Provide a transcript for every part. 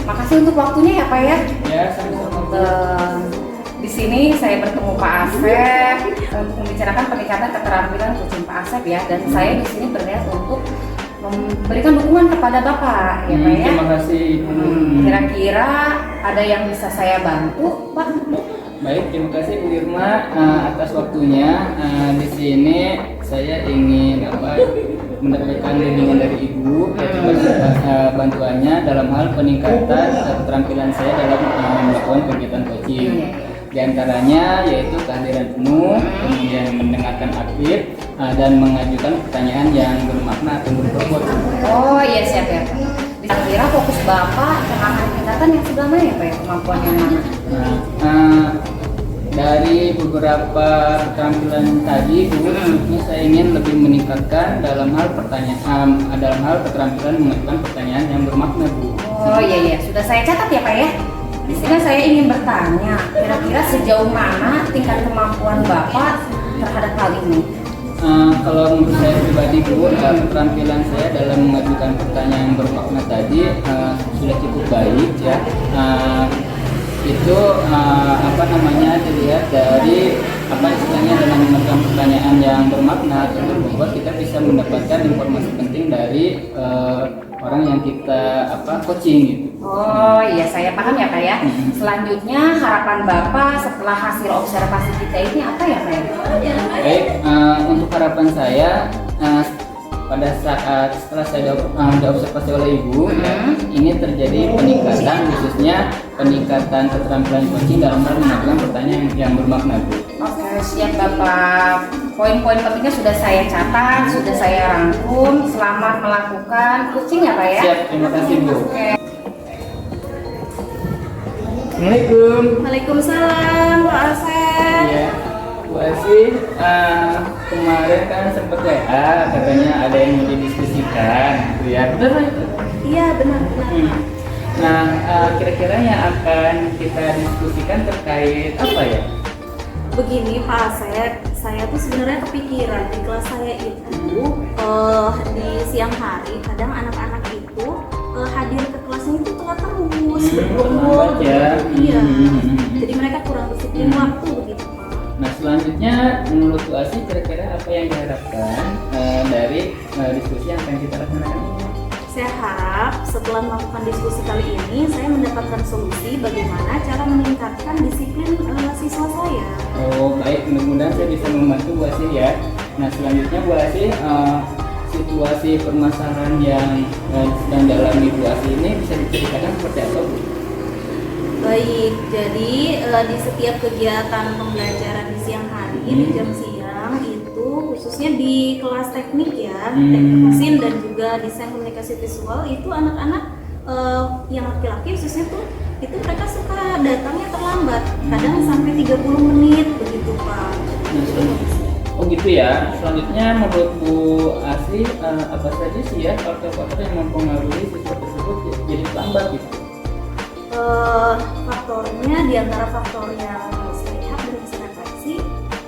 Makasih untuk waktunya ya Pak ya. Ya, sama-sama. Di sini saya bertemu Pak Asep untuk membicarakan peningkatan keterampilan kucing Pak Asep ya, dan saya di sini berniat untuk memberikan dukungan kepada Bapak ya Pak ya. Terima kasih. Kira-kira ada yang bisa saya bantu Pak? Baik, terima kasih Bu Irma atas waktunya. Di sini saya ingin mendapatkan bimbingan dari Ibu, yaitu bantuannya dalam hal peningkatan keterampilan saya dalam melakukan kegiatan coaching. Di antaranya yaitu kehadiran penuh, kemudian mendengarkan aktif, dan mengajukan pertanyaan yang bermakna atau berbobot. Oh iya siap ya Pak. Kira-kira fokus Bapak tentang peningkatan yang sebelah mana ya Pak ya? Kemampuan yang mana? Dari beberapa keterampilan tadi, Bu, ini saya ingin lebih meningkatkan dalam hal keterampilan mengajukan pertanyaan yang bermakna, Bu. Oh iya sudah saya catat ya Pak ya. Di sini saya ingin bertanya, kira-kira sejauh mana tingkat kemampuan Bapak terhadap hal ini? Kalau menurut saya pribadi, Bu, keterampilan saya dalam mengajukan pertanyaan yang bermakna tadi sudah cukup baik ya. Itu dilihat dari istilahnya dengan mengajukan pertanyaan yang bermakna atau berbobot, kita bisa mendapatkan informasi penting dari orang yang kita coaching gitu. Oh iya saya paham ya Pak ya. Selanjutnya harapan Bapak setelah hasil observasi kita ini apa ya Pak ya? Baik, untuk harapan saya pada saat setelah saya diobservasi oleh Ibu, ini terjadi peningkatan, khususnya peningkatan keterampilan coaching dalam hal mengajukan pertanyaan yang bermakna, Bu. Oke, siap Bapak. Poin-poin pentingnya sudah saya catat, sudah saya rangkum. Selamat melakukan coaching ya Pak ya. Siap, terima kasih Bu. Oke. Assalamualaikum. Waalaikumsalam Pak Asep. Iya, Bu Asi, kemarin kan sempat katanya ada yang mau didiskusikan, gitu ya. Benar itu? Iya benar. Nah, kira-kira yang akan kita diskusikan terkait apa ya? Begini Pak Asep, saya tuh sebenarnya kepikiran di kelas saya itu di siang hari kadang anak-anak itu hadir ke kelasnya itu telat terus berburu. Ya. Iya. Jadi mereka kurang disiplin waktu begitu Pak. Nah, selanjutnya menurut Bu Asi kira-kira apa yang diharapkan dari diskusi yang akan kita laksanakan ini? Saya harap setelah melakukan diskusi kali ini saya mendapatkan solusi bagaimana cara meningkatkan disiplin siswa saya. Oh baik, mudah-mudahan saya bisa membantu Bu Asi ya. Nah selanjutnya Bu Asi, situasi permasalahan yang sedang dialami Bu Asi ini bisa diceritakan seperti apa Bu? Baik, jadi di setiap kegiatan pembelajaran di siang hari, di jam siang itu khususnya di kelas teknik ya, teknik mesin dan juga desain komunikasi visual itu anak-anak yang laki-laki khususnya tuh itu mereka suka datangnya terlambat, kadang sampai 30 menit begitu Pak. Oh gitu ya. Selanjutnya menurut Bu Asi apa saja sih ya faktor-faktor yang mempengaruhi siswa tersebut jadi terlambat gitu? Faktornya diantara faktor yang saya lihat dari hasil refleksi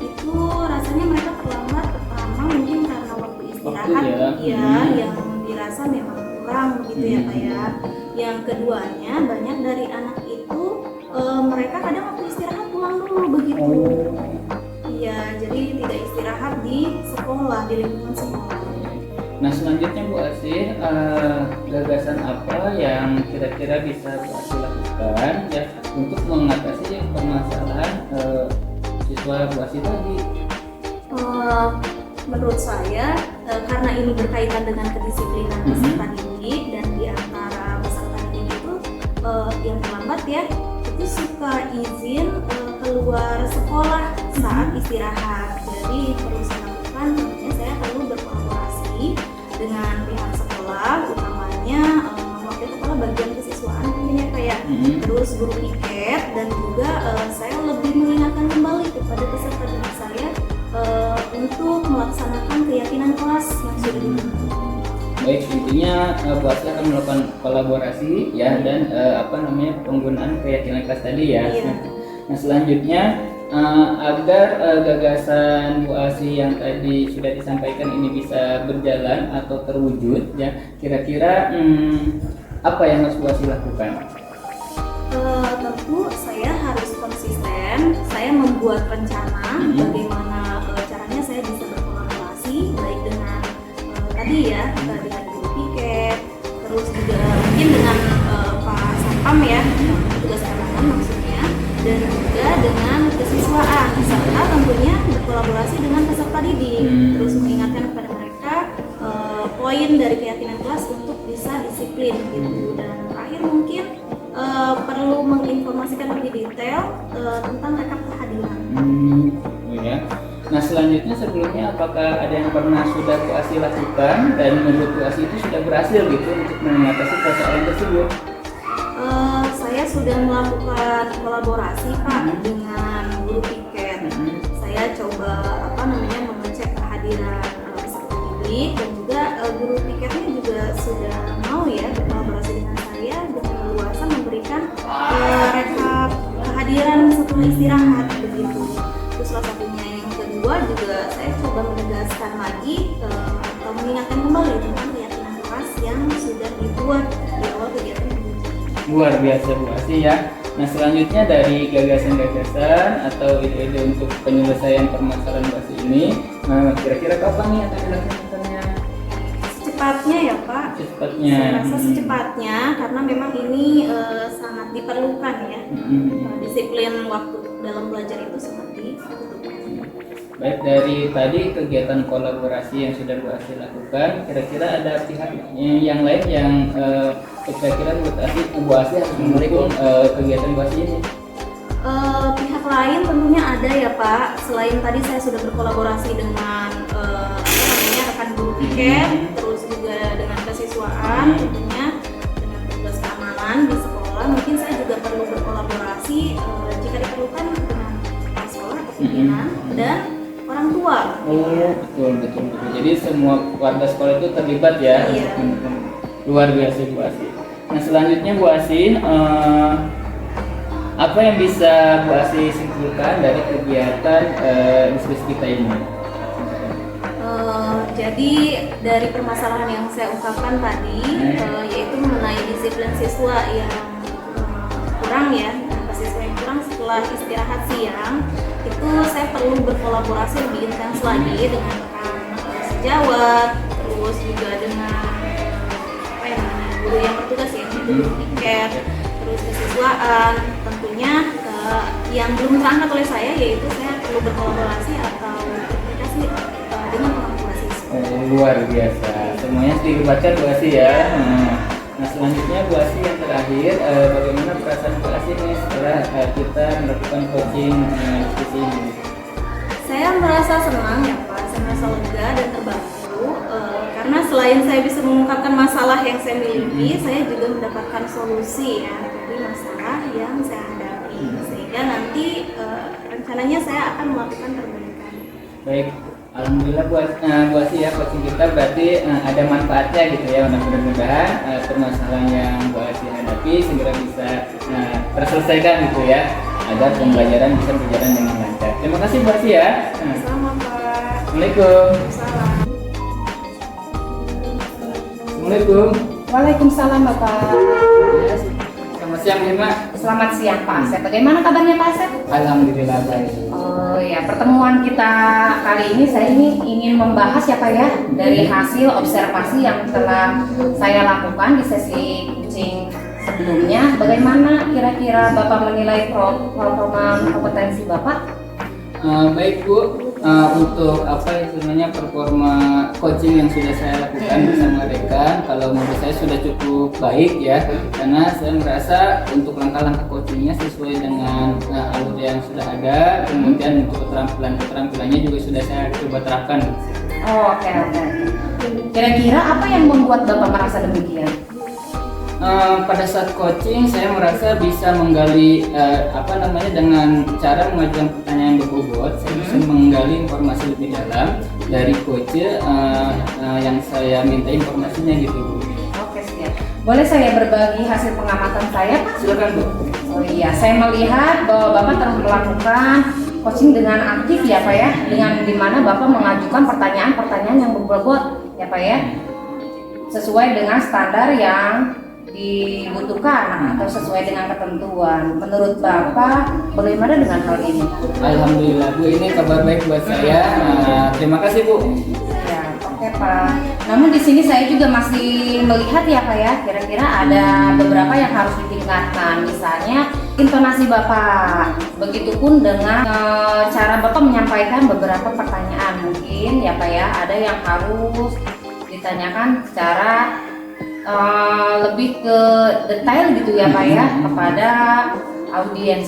itu rasanya mereka terlambat pertama mungkin karena waktu istirahat yang dirasa memang kurang begitu ya Pak ya. Yang keduanya banyak dari anak itu mereka kadang waktu istirahat pulang dulu begitu. Iya, jadi tidak istirahat di sekolah, di lingkungan sekolah. Nah selanjutnya Bu Asi, gagasan apa yang kira-kira bisa Bu Asi lakukan ya untuk mengatasi permasalahan siswa Bu Asi tadi? Menurut saya karena ini berkaitan dengan kedisiplinan peserta didik dan di antara peserta didik itu yang terlambat ya itu suka izin keluar sekolah saat istirahat. Jadi perlu saya lakukan, tentunya saya perlu berkolaborasi dengan pihak sekolah, utamanya wakil kepala bagian kesiswaan tentunya kayak terus guru piket, dan juga saya lebih mengingatkan kembali kepada peserta didik saya untuk melaksanakan keyakinan kelas yang sudah dibentuk. Baik, intinya Bu Asi akan melakukan kolaborasi ya dan penggunaan keyakinan kelas tadi ya. Iya. Nah selanjutnya agar gagasan Bu Asi yang tadi sudah disampaikan ini bisa berjalan atau terwujud ya, kira-kira apa yang harus Bu Asih lakukan? Tentu saya harus konsisten, saya membuat rencana bagaimana caranya saya bisa berkolaborasi baik dengan tadi ya dengan guru piket, terus juga mungkin dengan Pak Satpam ya, petugas keamanan maksudnya, dan juga dengan kesiswaan serta tentunya berkolaborasi dengan peserta didik, terus mengingatkan kepada mereka poin dari keyakinan kelas untuk bisa disiplin gitu. Dan terakhir mungkin perlu menginformasikan lebih detail tentang rekap kehadiran. Ya. Nah selanjutnya sebelumnya apakah ada yang pernah sudah Bu Asih lakukan dan menurut Bu Asih itu sudah berhasil gitu untuk mengatasi persoalan tersebut? Saya sudah melakukan kolaborasi Pak dengan guru piket. Saya coba mengecek kehadiran peserta didik dan juga guru piketnya juga sudah mau ya berkolaborasi dengan saya dengan leluasa memberikan rekap kehadiran setelah istirahat begitu. Terus salah satunya yang kedua juga saya coba menegaskan lagi atau mengingatkan kembali tentang keyakinan kelas yang sudah dibuat di awal kegiatan pendidikan. Luar biasa Bu Asih ya. Nah selanjutnya dari gagasan-gagasan atau ide-ide untuk penyelesaian permasalahan Bu Asih ini, kira-kira kapan nih akan dilaksanakannya? Secepatnya ya Pak. Secepatnya. Saya rasa secepatnya karena memang ini sangat diperlukan ya. Disiplin waktu dalam belajar itu sangat dibutuhkan. Baik, dari tadi kegiatan kolaborasi yang sudah Bu Asih lakukan, kira-kira ada pihak yang lain yang kira-kira Bu Asih harus mendukung kegiatan Bu Asih ini? Pihak lain tentunya ada ya Pak. Selain tadi saya sudah berkolaborasi dengan rekan guru piket, terus juga dengan kesiswaan, tentunya dengan petugas keamanan di sekolah. Mungkin saya juga perlu berkolaborasi jika diperlukan dengan kepala sekolah atau pimpinan dan orang tua. Betul. Jadi semua warga sekolah itu terlibat ya. Iya. Luar biasa Bu Asih. Nah selanjutnya Bu Asih, apa yang bisa Bu Asih simpulkan dari kegiatan diskusi kita ini? Jadi dari permasalahan yang saya ungkapkan tadi, yaitu mengenai disiplin siswa yang kurang ya, siswa yang kurang setelah istirahat siang, itu saya perlu berkolaborasi lebih intens lagi dengan rekan sejawat, terus juga dengan guru yang bertugas ya, guru piket, terus kesiswaan. Tentunya yang belum terangkat oleh saya yaitu saya perlu berkolaborasi atau komunikasi dengan orang tua siswa. Luar biasa, semuanya dilibatkan Bu Asih ya. Nah selanjutnya Bu Asih yang terakhir, bagaimana perasaan Bu Asih nih setelah kita melakukan coaching diskusi ini? Saya merasa senang ya Pak, saya merasa lega dan terbantu karena selain saya bisa mengungkapkan masalah yang saya miliki, saya juga mendapatkan solusi ya dari masalah yang saya hadapi, sehingga nanti rencananya saya akan melakukan perbaikan. Baik, alhamdulillah Bu Asih ya, coaching kita berarti ada manfaatnya gitu ya. Mudah-mudahan permasalahan yang Bu Asih hadapi segera bisa terselesaikan gitu ya, agar pembelajaran bisa berjalan dengan lancar. Terima kasih Bu Asih ya. Sama Pak. Assalamualaikum. Salam. Assalamualaikum. Waalaikumsalam Bapak. Ya, selamat siang Irma. Selamat siang Pak Asep. Bagaimana kabarnya Pak Asep? Alhamdulillah baik. Oh ya, pertemuan kita kali ini saya ingin membahas ya Pak ya, dari hasil observasi yang telah saya lakukan di sesi coaching sebelumnya. Bagaimana kira-kira Bapak menilai performa kompetensi Bapak? Baik Bu, untuk apa yang sebenarnya performa coaching yang sudah saya lakukan bersama rekan, kalau menurut saya sudah cukup baik ya, karena saya merasa untuk langkah-langkah coachingnya sesuai dengan alur yang sudah ada, kemudian untuk keterampilannya juga sudah saya coba terapkan. Oh, oke. Kira-kira apa yang membuat Bapak merasa demikian? Pada saat coaching saya merasa bisa menggali dengan cara mengajukan pertanyaan berbobot, saya bisa menggali informasi lebih dalam dari coach yang saya minta informasinya gitu Bu. Oke, siap. Boleh saya berbagi hasil pengamatan saya Pak? Silakan Bu. Oh iya, saya melihat bahwa Bapak telah melakukan coaching dengan aktif ya Pak ya, dengan dimana Bapak mengajukan pertanyaan-pertanyaan yang berbobot ya Pak ya, sesuai dengan standar yang dibutuhkan atau sesuai dengan ketentuan. Menurut Bapak, bagaimana dengan hal ini? Alhamdulillah Bu, ini kabar baik buat saya. Terima kasih Bu. Ya, oke Pak. Namun di sini saya juga masih melihat ya Pak ya, kira-kira ada beberapa yang harus ditingkatkan. Misalnya intonasi Bapak, begitupun dengan cara Bapak menyampaikan beberapa pertanyaan. Mungkin ya Pak ya, ada yang harus ditanyakan secara lebih ke detail gitu ya Pak ya, kepada audiens.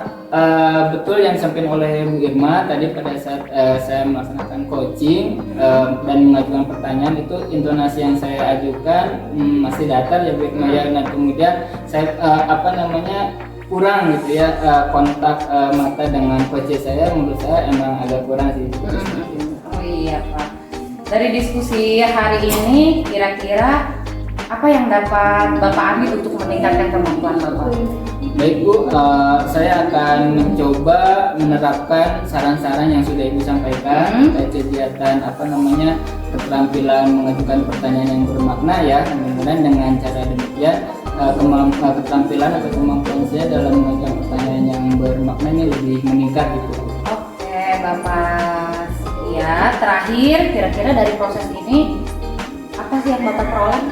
Betul yang disampaikan oleh Bu Irma tadi pada saat saya melaksanakan coaching dan mengajukan pertanyaan, itu intonasi yang saya ajukan masih datar ya Bu Irma ya. Nah kemudian saya kurang gitu ya, kontak mata dengan coach saya, menurut saya emang agak kurang sih. Oh iya Pak. Dari diskusi hari ini kira-kira apa yang dapat Bapak ambil untuk meningkatkan kemampuan Bapak? Baik Bu, saya akan mencoba menerapkan saran-saran yang sudah Ibu sampaikan terkait kegiatan keterampilan mengajukan pertanyaan yang bermakna ya. Mudah-mudahan dengan cara demikian keterampilan atau kemampuan saya dalam mengajukan pertanyaan yang bermakna ini lebih meningkat gitu. Oke Bapak. Ya, terakhir kira-kira dari proses ini apa sih yang Bapak peroleh?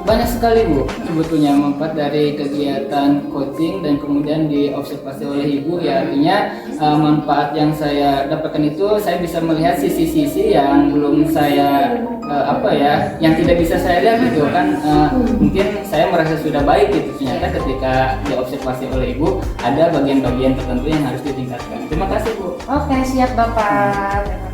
Banyak sekali Bu sebetulnya manfaat dari kegiatan coaching dan kemudian diobservasi oleh Ibu ya. Artinya manfaat yang saya dapatkan itu saya bisa melihat sisi-sisi yang belum saya yang tidak bisa saya lihat gitu kan. Mungkin saya merasa sudah baik gitu, ternyata ketika diobservasi oleh Ibu ada bagian-bagian tertentu yang harus ditingkatkan. Terima kasih Bu. Oke, siap Bapak.